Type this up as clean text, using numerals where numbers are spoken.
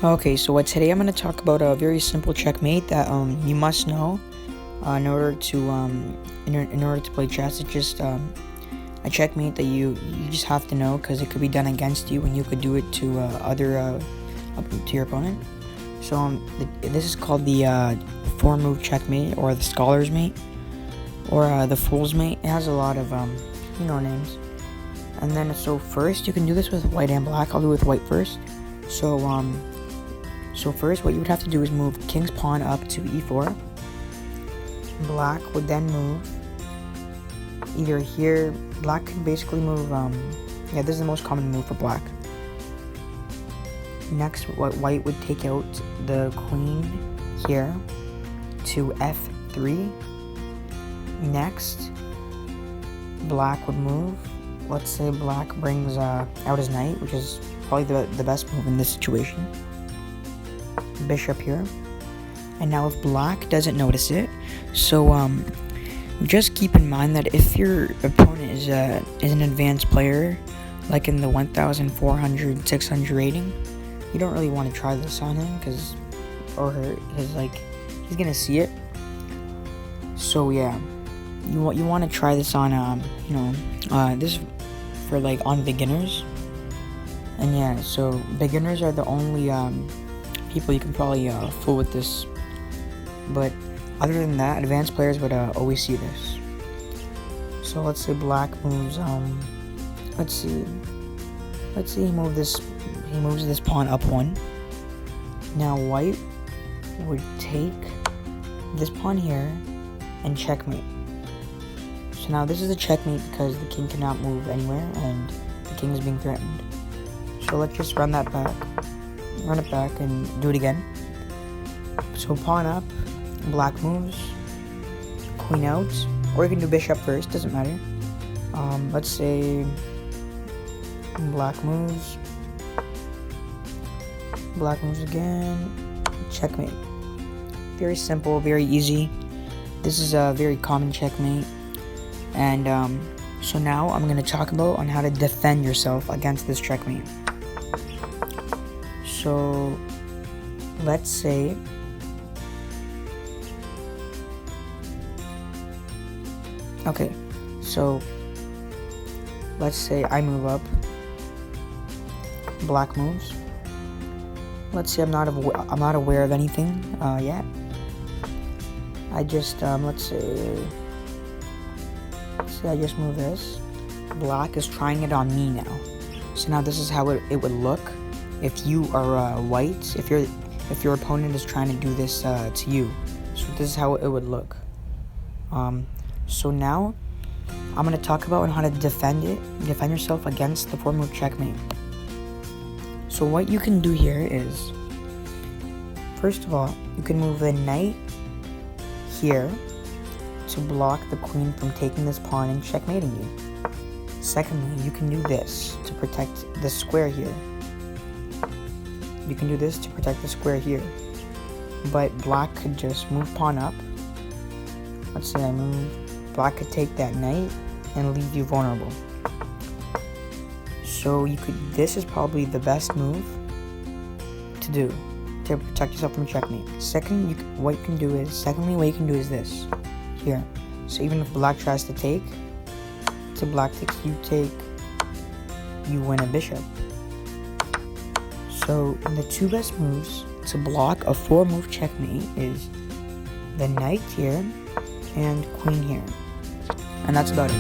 Okay, so today I'm going to talk about a very simple checkmate that you must know in order to in order to play chess. It's just a checkmate that you just have to know because it could be done against you and you could do it to to your opponent. So this is called the 4-move checkmate, or the scholar's mate, or the fool's mate. It has a lot of names. And then so first you can do this with white and black. I'll do with white first. So first what you would have to do is move king's pawn up to e4. Black would then move either here. Black could basically move, this is the most common move for black. Next, white would take out the queen here to f3. Next, black would move. Let's say black brings out his knight, which is probably the best move in this situation. Bishop here. And now if black doesn't notice it, so just keep in mind that if your opponent is an advanced player, like in the 1,400, 600 rating, you don't really want to try this on him because he's gonna see it. So yeah, you want to try this on this for on beginners. And yeah, so beginners are the only people you can probably fool with this. But other than that, advanced players would always see this. So let's say black moves. Let's see. He moves this pawn up 1. Now white would take this pawn here and checkmate. So now this is a checkmate because the king cannot move anywhere and the king is being threatened. So let's just run it back and do it again. So pawn up, black moves, queen out, or you can do bishop first, doesn't matter. Let's say black moves again, checkmate. Very simple, very easy. This is a very common checkmate. And so now I'm going to talk about on how to defend yourself against this checkmate. So let's say I move up, black moves. Let's say I'm not aware of anything yet. I just let's say I just move this. Black is trying it on me now. So now this is how it would look if you are white. If your opponent is trying to do this to you. So this is how it would look. So now I'm gonna talk about how to defend yourself against the 4-move checkmate. So what you can do here is, first of all, you can move the knight here to block the queen from taking this pawn and checkmating you. Secondly, you can do this to protect the square here. But black could just move pawn up. Let's say I move. Black could take that knight and leave you vulnerable. So this is probably the best move to do to protect yourself from checkmate. Secondly, what you can do is this here. So even if black tries to take, black takes, you win a bishop. So the two best moves to block a 4-move checkmate is the knight here and queen here. And that's about it.